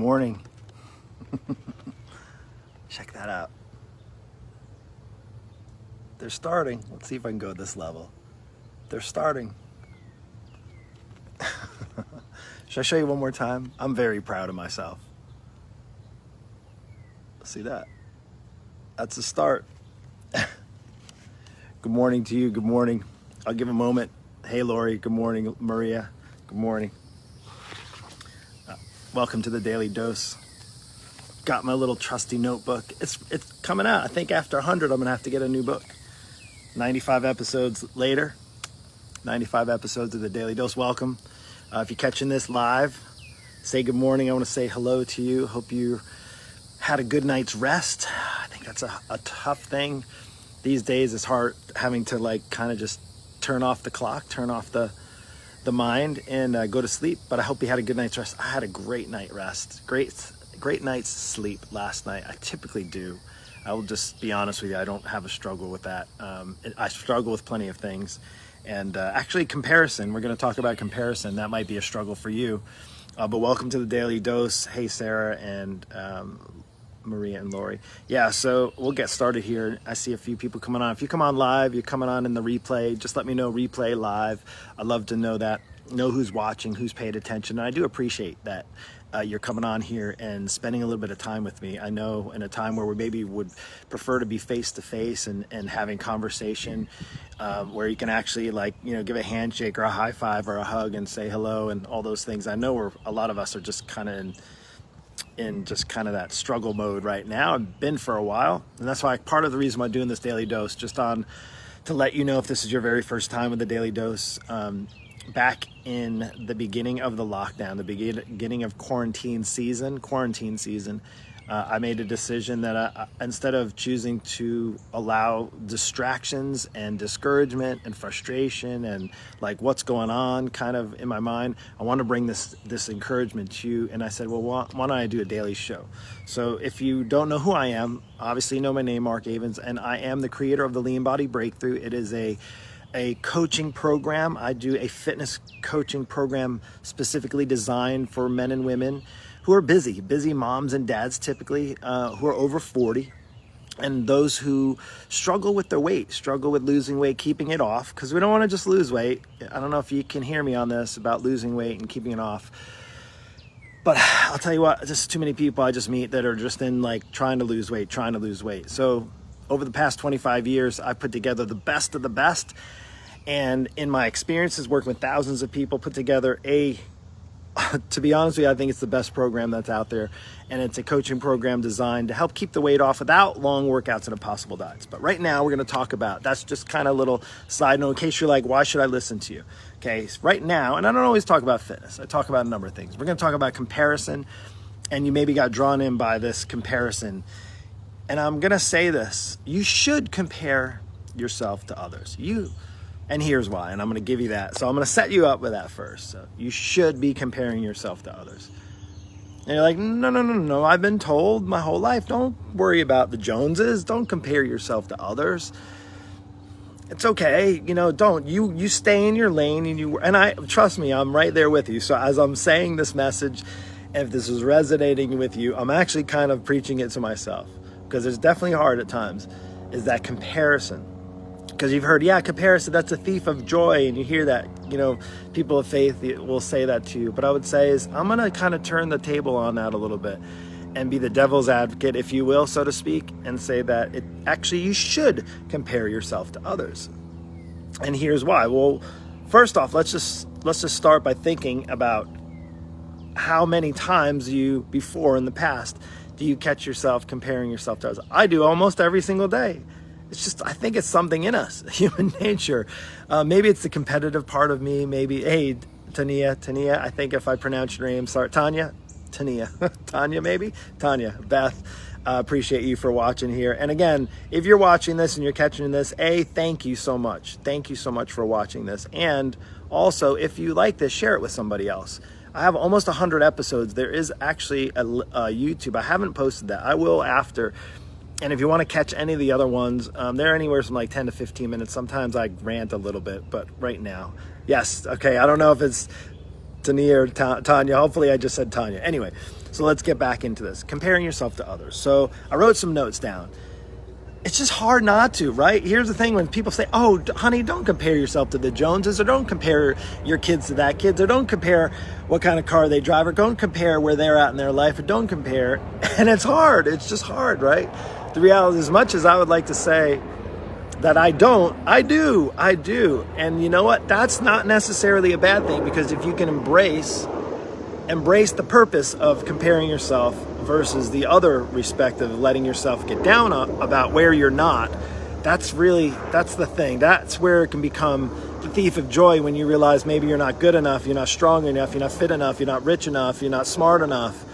morning. Check that out. They're starting. Let's see if I can go this level. They're starting. Should I show you one more time? I'm very proud of myself. See that? That's the start. Good morning to you. Good morning. I'll give a moment. Hey, Lori. Good morning. Maria. Good morning. Welcome to the Daily Dose. Got my little trusty notebook. It's coming out. I think after 100, I'm going to have to get a new book. 95 episodes later. 95 episodes of the Daily Dose. Welcome. If you're catching this live, say good morning. I want to say hello to you. Hope you had a good night's rest. I think that's a tough thing. These days it's hard having to kind of just turn off the clock, turn off the mind and go to sleep. But I hope you had a good night's rest. I had a great night rest. Great night's sleep last night. I typically do. I will just be honest with you. I don't have a struggle with that. I struggle with plenty of things. And actually comparison, we're going to talk about comparison. That might be a struggle for you. But welcome to the Daily Dose. Hey, Sarah and Maria and Lori. Yeah, so we'll get started here. I see a few people coming on. If you come on live, you're coming on in the replay, just let me know, replay live. I'd love to know that, know who's watching, who's paid attention. And I do appreciate that you're coming on here and spending a little bit of time with me. I know in a time where we maybe would prefer to be face-to-face and having conversation where you can actually give a handshake or a high five or a hug and say hello and all those things. I know a lot of us are just kind of in just kind of that struggle mode right now. I've been for a while, and that's why part of the reason why I'm doing this Daily Dose, just on to let you know if this is your very first time with the Daily Dose. Back in the beginning of the lockdown, the beginning of quarantine season, I made a decision that instead of choosing to allow distractions and discouragement and frustration and what's going on kind of in my mind, I want to bring this encouragement to you. And I said, well, why don't I do a daily show? So if you don't know who I am, obviously you know my name, Mark Avens, and I am the creator of the Lean Body Breakthrough. It is a coaching program. I do a fitness coaching program specifically designed for men and women who are busy moms and dads, typically, who are over 40, and those who struggle with their weight, struggle with losing weight, keeping it off, because we don't want to just lose weight. I don't know if you can hear me on this about losing weight and keeping it off, but I'll tell you what, just too many people I just meet that are just in trying to lose weight. So over the past 25 years, I put together the best of the best, and in my experiences working with thousands of people, put together to be honest with you, I think it's the best program that's out there. And it's a coaching program designed to help keep the weight off without long workouts and impossible diets. But right now we're going to talk about, that's just kind of a little side note in case you're like, why should I listen to you? Okay, so right now, and I don't always talk about fitness. I talk about a number of things. We're going to talk about comparison, and you maybe got drawn in by this comparison. And I'm going to say this, you should compare yourself to others. And here's why, and I'm going to give you that. So I'm going to set you up with that first. So you should be comparing yourself to others. And you're like, no, I've been told my whole life, don't worry about the Joneses. Don't compare yourself to others. It's okay. Don't. You stay in your lane, and I trust me, I'm right there with you. So as I'm saying this message, and if this is resonating with you, I'm actually kind of preaching it to myself, because it's definitely hard at times, is that comparison. Because you've heard, comparison, that's a thief of joy. And you hear that, people of faith will say that to you. But I would say is I'm going to kind of turn the table on that a little bit and be the devil's advocate, if you will, so to speak, and say that you should compare yourself to others. And here's why. Well, first off, let's just start by thinking about how many times before in the past do you catch yourself comparing yourself to others? I do almost every single day. It's just, I think it's something in us, human nature. Maybe it's the competitive part of me. Maybe, hey, Tania, I think if I pronounce your name, sorry, Tanya, maybe? Tanya, Beth, appreciate you for watching here. And again, if you're watching this and you're catching this, thank you so much. Thank you so much for watching this. And also, if you like this, share it with somebody else. I have almost 100 episodes. There is actually a YouTube. I haven't posted that. I will after. And if you want to catch any of the other ones, they're anywhere from 10 to 15 minutes. Sometimes I rant a little bit, but right now, yes. Okay, I don't know if it's Tania or Tanya. Hopefully I just said Tanya. Anyway, So let's get back into this. Comparing yourself to others. So I wrote some notes down. It's just hard not to, right? Here's the thing, when people say, oh, honey, don't compare yourself to the Joneses, or don't compare your kids to that kids, or don't compare what kind of car they drive, or don't compare where they're at in their life, or don't compare. And it's hard. It's just hard, right? The reality, as much as I would like to say that I don't, I do. And you know what? That's not necessarily a bad thing, because if you can embrace the purpose of comparing yourself versus the other respect of letting yourself get down about where you're not, that's the thing. That's where it can become the thief of joy, when you realize maybe you're not good enough, you're not strong enough, you're not fit enough, you're not rich enough, you're not smart enough.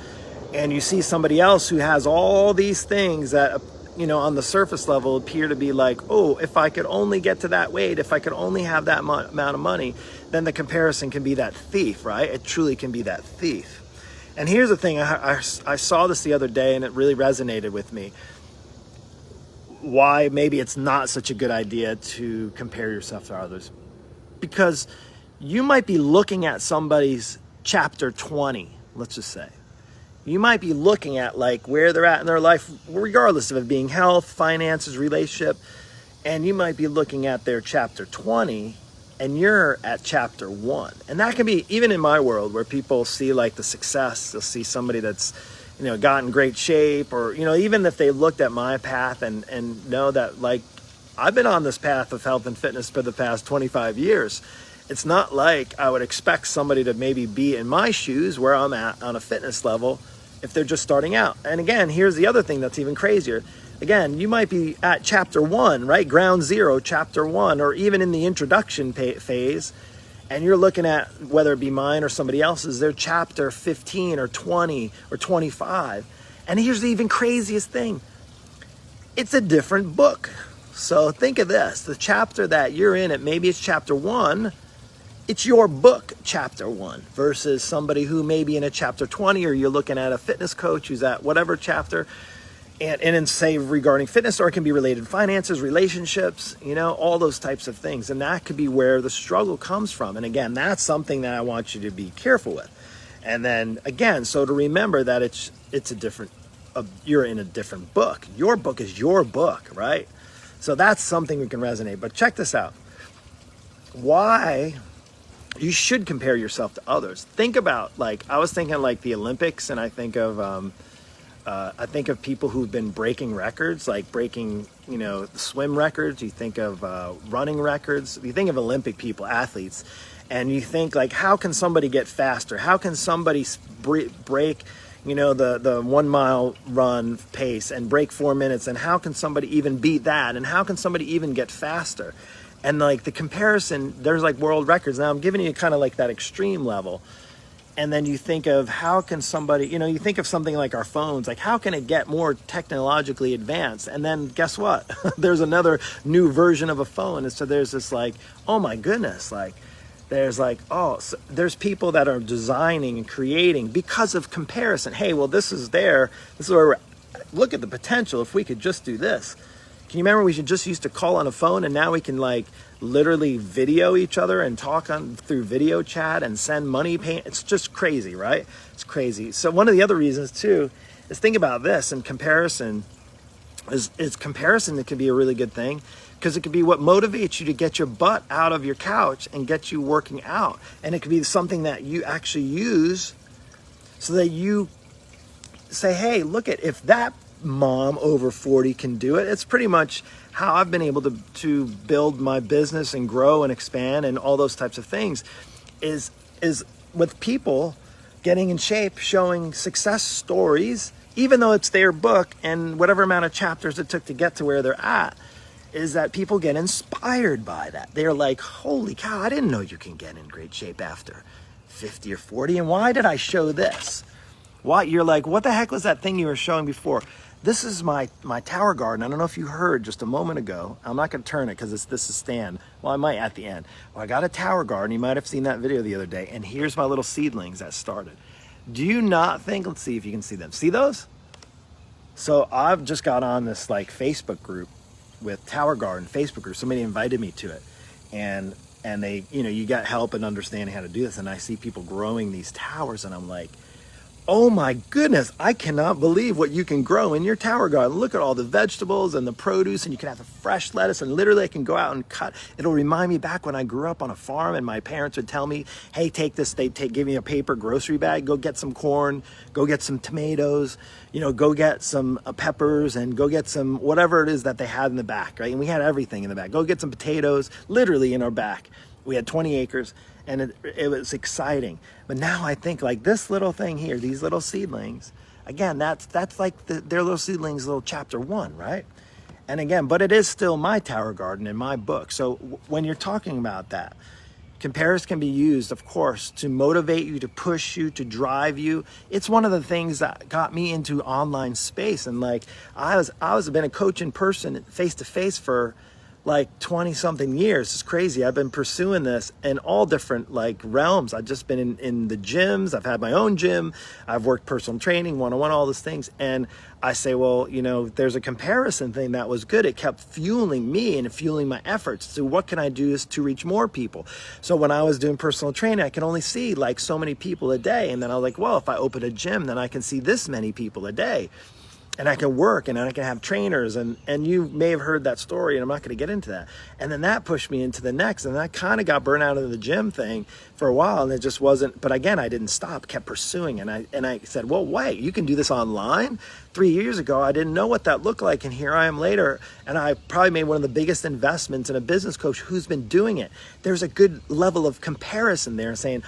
And you see somebody else who has all these things that, on the surface level appear to be like, oh, if I could only get to that weight, if I could only have that amount of money, then the comparison can be that thief, right? It truly can be that thief. And here's the thing, I saw this the other day, and it really resonated with me. Why maybe it's not such a good idea to compare yourself to others. Because you might be looking at somebody's chapter 20, let's just say. You might be looking at like where they're at in their life, regardless of it being health, finances, relationship, and you might be looking at their chapter 20, and you're at chapter 1. And that can be, even in my world, where people see like the success, they'll see somebody that's, got in great shape, or, even if they looked at my path and know that, like, I've been on this path of health and fitness for the past 25 years. It's not like I would expect somebody to maybe be in my shoes where I'm at on a fitness level if they're just starting out. And again, here's the other thing that's even crazier. Again, you might be at chapter 1, right? Ground zero, chapter 1, or even in the introduction phase, and you're looking at, whether it be mine or somebody else's, they're chapter 15 or 20 or 25. And here's the even craziest thing. It's a different book. So think of this. The chapter that you're in, maybe it's chapter 1, it's your book, chapter 1, versus somebody who may be in a chapter 20, or you're looking at a fitness coach who's at whatever chapter, and say regarding fitness, or it can be related to finances, relationships, all those types of things. And that could be where the struggle comes from. And again, that's something that I want you to be careful with. And then again, so to remember that it's a different, you're in a different book. Your book is your book, right? So that's something we can resonate. But check this out. Why you should compare yourself to others. Think about, like, I was thinking like the Olympics, and I think of people who've been breaking records, like breaking, swim records. You think of running records. You think of Olympic people, athletes, and you think like, how can somebody get faster? How can somebody break, the 1 mile run pace and break 4 minutes? And how can somebody even beat that? And how can somebody even get faster? And like the comparison, there's like world records. Now I'm giving you kind of like that extreme level. And then you think of how can somebody, you think of something like our phones, like how can it get more technologically advanced? And then guess what? There's another new version of a phone. And so there's this like, oh my goodness, like there's like, so there's people that are designing and creating because of comparison. Hey, well, this is where look at the potential if we could just do this. Can you remember we just used to call on a phone, and now we can like literally video each other and talk through video chat and send money pay? It's just crazy, right? It's crazy. So one of the other reasons too is, think about this, and comparison is comparison that can be a really good thing, because it could be what motivates you to get your butt out of your couch and get you working out. And it could be something that you actually use so that you say, hey, look at, if that mom over 40 can do it. It's pretty much how I've been able to build my business and grow and expand and all those types of things, is with people getting in shape, showing success stories, even though it's their book and whatever amount of chapters it took to get to where they're at, is that people get inspired by that. They're like, holy cow, I didn't know you can get in great shape after 50 or 40. And why did I show this? Why? You're like, what the heck was that thing you were showing before? This is my tower garden. I don't know if you heard just a moment ago. I'm not going to turn it because this is stand. Well, I might at the end. Well, I got a tower garden. You might have seen that video the other day. And here's my little seedlings that started. Do you not think, let's see if you can see them. See those? So I've just got on this like Facebook group with Tower Garden Facebook group. Somebody invited me to it. And they, you got help in understanding how to do this. And I see people growing these towers, and I'm like, oh my goodness, I cannot believe what you can grow in your tower garden. Look at all the vegetables and the produce, and you can have the fresh lettuce, and literally I can go out and cut. It'll remind me back when I grew up on a farm and my parents would tell me, hey, take this, give me a paper grocery bag, go get some corn, go get some tomatoes, go get some peppers, and go get some whatever it is that they had in the back, right? And we had everything in the back. Go get some potatoes, literally in our back. We had 20 acres. And it was exciting. But now I think like this little thing here, these little seedlings, again, that's like their little seedlings, little chapter 1, right? And again, but it is still my tower garden in my book. So when you're talking about that, comparison can be used, of course, to motivate you, to push you, to drive you. It's one of the things that got me into online space. And like I been a coach in person, face to face for like 20 something years. It's crazy. I've been pursuing this in all different like realms. I've just been in the gyms. I've had my own gym. I've worked personal training, one-on-one, all those things. And I say, well, there's a comparison thing that was good. It kept fueling me and fueling my efforts. So what can I do is to reach more people? So when I was doing personal training, I can only see like so many people a day. And then I was like, well, if I open a gym, then I can see this many people a day. And I can work, and I can have trainers, and you may have heard that story, and I'm not going to get into that. And then that pushed me into the next, and I kind of got burnt out of the gym thing for a while, and it just wasn't. But again, I didn't stop, kept pursuing, and I said, well, wait, you can do this online? 3 years ago, I didn't know what that looked like, and here I am later, and I probably made one of the biggest investments in a business coach who's been doing it. There's a good level of comparison there, saying,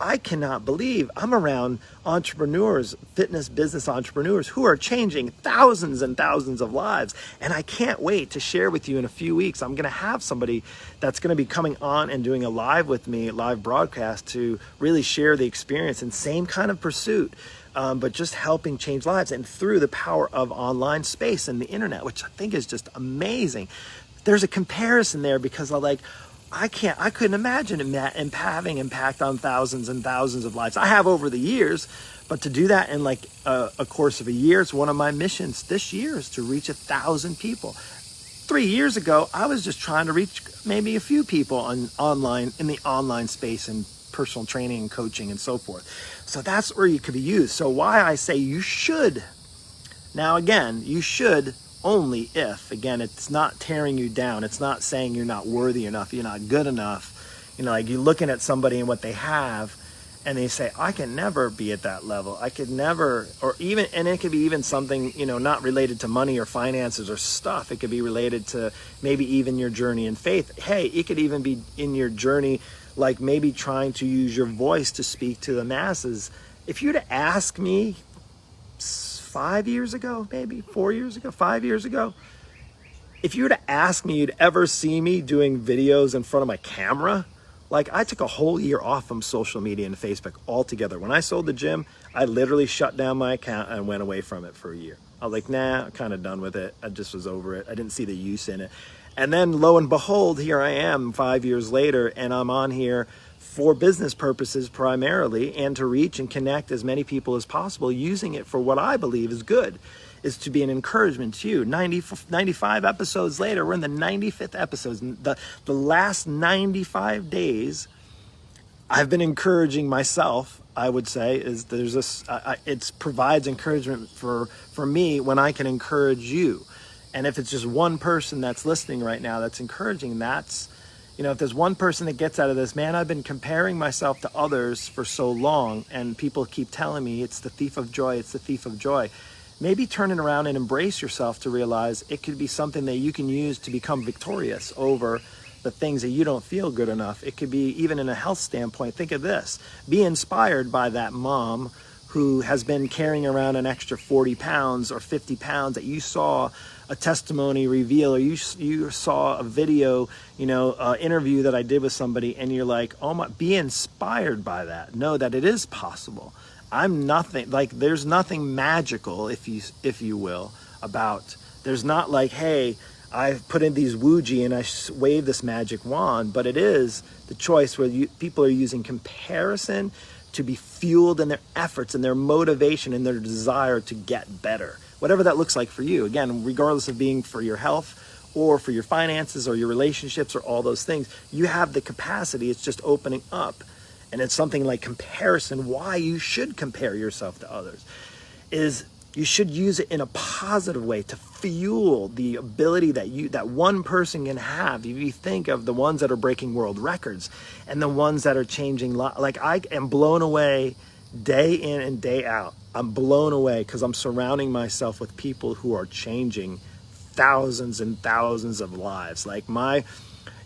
I cannot believe I'm around entrepreneurs, fitness business entrepreneurs who are changing thousands and thousands of lives. And I can't wait to share with you in a few weeks. I'm going to have somebody that's going to be coming on and doing a live with me, live broadcast, to really share the experience and same kind of pursuit, but just helping change lives and through the power of online space and the internet, which I think is just amazing. There's a comparison there because I couldn't imagine having impact on thousands and thousands of lives. I have over the years, but to do that in like a course of a year, it's one of my missions this year is to reach 1,000 people. 3 years ago, I was just trying to reach maybe a few people in the online space and personal training and coaching and so forth. So that's where you could be used. So why I say you should. Now again, you should only if, again, it's not tearing you down. It's not saying you're not worthy enough, you're not good enough. Like you're looking at somebody and what they have, and they say, I can never be at that level. I could never, and it could be even something, not related to money or finances or stuff. It could be related to maybe even your journey in faith. Hey, it could even be in your journey, like maybe trying to use your voice to speak to the masses. If you'd ask me 5 years ago, maybe 4 years ago, 5 years ago, if you were to ask me, you'd ever see me doing videos in front of my camera, like I took a whole year off from social media and Facebook altogether. When I sold the gym, I literally shut down my account and went away from it for a year. I was like, nah, I'm kind of done with it. I just was over it. I didn't see the use in it. And then lo and behold, here I am 5 years later, and I'm on here for business purposes primarily, and to reach and connect as many people as possible, using it for what I believe is good, is to be an encouragement to you. 95 episodes later, we're in the 95th episode. The last 95 days, I've been encouraging myself, I would say, it provides encouragement for me when I can encourage you. And if it's just one person that's listening right now that's encouraging, if there's one person that gets out of this, man, I've been comparing myself to others for so long, and people keep telling me it's the thief of joy, it's the thief of joy. Maybe turn it around and embrace yourself to realize it could be something that you can use to become victorious over the things that you don't feel good enough. It could be even in a health standpoint. Think of this. Be inspired by that mom who has been carrying around an extra 40 pounds or 50 pounds that you saw a testimony reveal, or you saw a video, interview that I did with somebody, and you're like, oh my, be inspired by that. Know that it is possible. I'm nothing, like there's nothing magical, if you will, about, there's not like, hey, I put in these Wuji and I wave this magic wand, but it is the choice where people are using comparison to be fueled in their efforts and their motivation and their desire to get better. Whatever that looks like for you. Again, regardless of being for your health or for your finances or your relationships or all those things, you have the capacity. It's just opening up and it's something like comparison, why you should compare yourself to others, is you should use it in a positive way to fuel the ability that one person can have. If you think of the ones that are breaking world records and the ones that are changing, like I am blown away day in and day out. I'm blown away because I'm surrounding myself with people who are changing thousands and thousands of lives. Like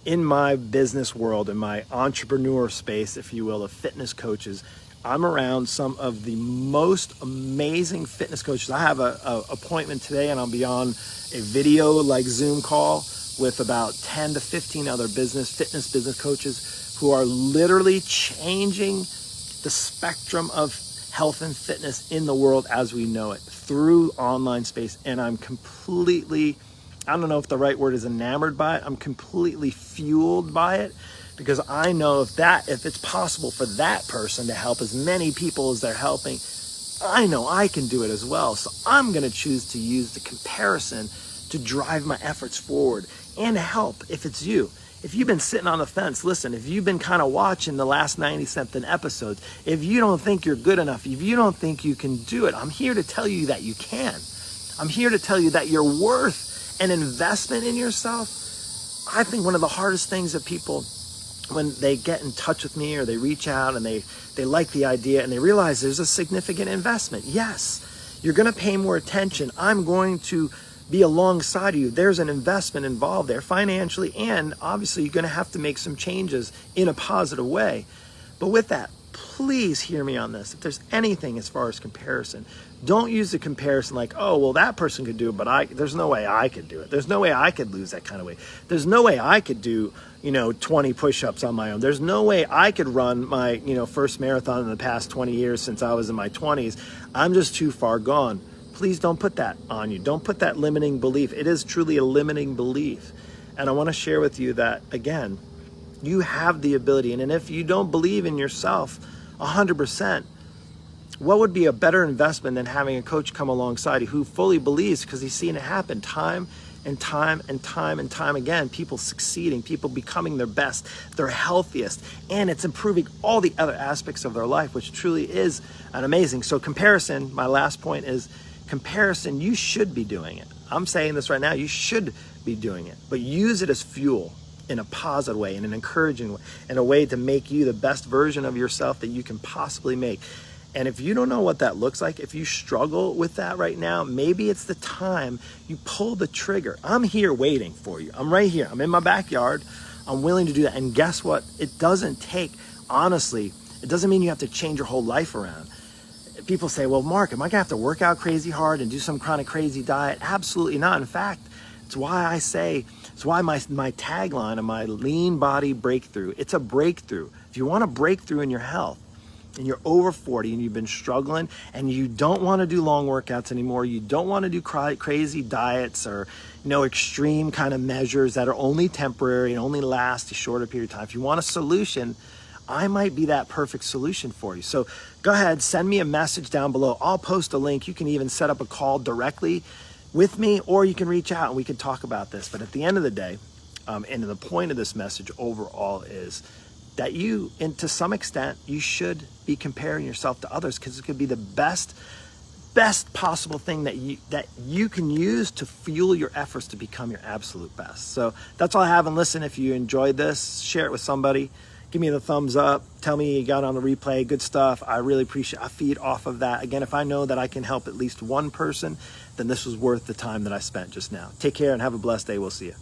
in my business world, in my entrepreneur space, if you will, of fitness coaches, I'm around some of the most amazing fitness coaches. I have a appointment today, and I'll be on a video like Zoom call with about 10 to 15 other fitness business coaches who are literally changing the spectrum of health and fitness in the world as we know it through online space. And I'm completely, I don't know if the right word is enamored by it. I'm completely fueled by it, because I know if it's possible for that person to help as many people as they're helping, I know I can do it as well. So I'm going to choose to use the comparison to drive my efforts forward and help. If it's you, if you've been sitting on the fence, listen, if you've been kind of watching the last 90-something episodes, if you don't think you're good enough, if you don't think you can do it, I'm here to tell you that you can. I'm here to tell you that you're worth an investment in yourself. I think one of the hardest things that people, when they get in touch with me or they reach out and they like the idea and they realize there's a significant investment. Yes, you're going to pay more attention. I'm going to be alongside you. There's an investment involved there financially, and obviously you're going to have to make some changes in a positive way. But with that, please hear me on this. If there's anything as far as comparison, don't use the comparison like, oh, well, that person could do it, but there's no way I could do it. There's no way I could lose that kind of weight. There's no way I could do 20 push-ups on my own. There's no way I could run my first marathon in the past 20 years since I was in my 20s. I'm just too far gone. Please don't put that on you. Don't put that limiting belief. It is truly a limiting belief. And I want to share with you that, again, you have the ability. And if you don't believe in yourself 100%, what would be a better investment than having a coach come alongside you who fully believes, because he's seen it happen time and time and time and time again, people succeeding, people becoming their best, their healthiest, and it's improving all the other aspects of their life, which truly is an amazing. So comparison, my last point is comparison, you should be doing it. I'm saying this right now, you should be doing it, but use it as fuel in a positive way, in an encouraging way, in a way to make you the best version of yourself that you can possibly make. And if you don't know what that looks like, if you struggle with that right now, maybe it's the time you pull the trigger. I'm here waiting for you. I'm right here. I'm in my backyard. I'm willing to do that. And guess what? It doesn't take, honestly, it doesn't mean you have to change your whole life around. People say, well, Mark, am I gonna have to work out crazy hard and do some kind of crazy diet? Absolutely not. In fact, it's why I say, it's why my tagline of my lean body breakthrough, it's a breakthrough. If you want a breakthrough in your health, and you're over 40 and you've been struggling and you don't want to do long workouts anymore, you don't want to do crazy diets or extreme kind of measures that are only temporary and only last a shorter period of time. If you want a solution, I might be that perfect solution for you. So go ahead, send me a message down below. I'll post a link. You can even set up a call directly with me, or you can reach out and we can talk about this. But at the end of the day, and the point of this message overall is that you, and to some extent, you should be comparing yourself to others, because it could be the best possible thing that you can use to fuel your efforts to become your absolute best. So that's all I have. And listen, if you enjoyed this, share it with somebody. Give me the thumbs up. Tell me you got on the replay. Good stuff. I really appreciate it. I feed off of that. Again, if I know that I can help at least one person, then this was worth the time that I spent just now. Take care and have a blessed day. We'll see you.